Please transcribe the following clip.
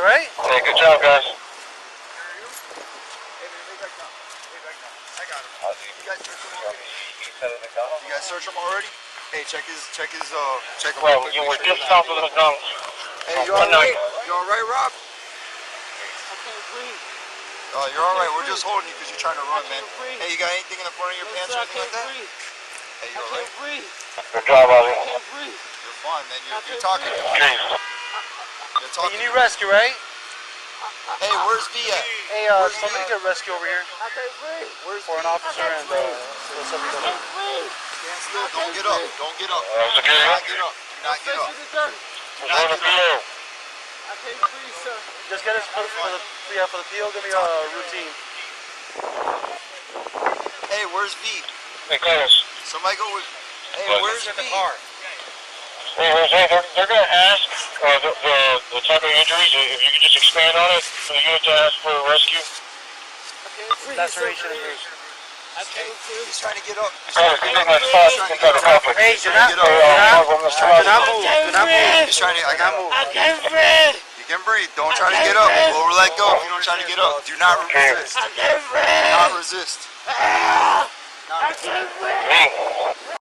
right? Hey, good job, guys. I got him. You guys search him already? You guys search him already? Hey, check him. Well, you were just south of the McDonald's. Hey, you alright? You alright, Rob? I can't breathe. Oh, you're alright. We're just holding you because you're trying to run, man. Hey, you got anything in the front of your pants or anything like that? Hey, you alright? Good job, Ozzy. I can't breathe. You're fine, man. You're talking to me. Jeez. You're Hey, talking you need to me. rescue, right? Hey, where's V at? Hey, somebody get rescue over here. I can't breathe. Where's For an officer and I somebody. can't breathe. Stand still. Don't get up. Don't get up. Okay. Do not get up. Do not get up. To the dirt. Do not get up. I can't breathe, sir. Just get us for the PO. Give me a routine. Hey, where's V? Hey, Carlos. Somebody go with. Hey, where's V? Hey, they're going to ask the type of injuries. If you could just expand on it for the unit to ask for a rescue. I can't breathe. Laceration and bruise. I can't breathe. He's trying to get up. Carlos, you think my spot's some type of conflict? Hey, do not move. Do not move. He's trying to. I got him. I can't breathe. You can breathe. Don't try to get up. We'll let go if you don't try to get up. Do not resist. I can't breathe. Do not resist. I can't breathe. Hey,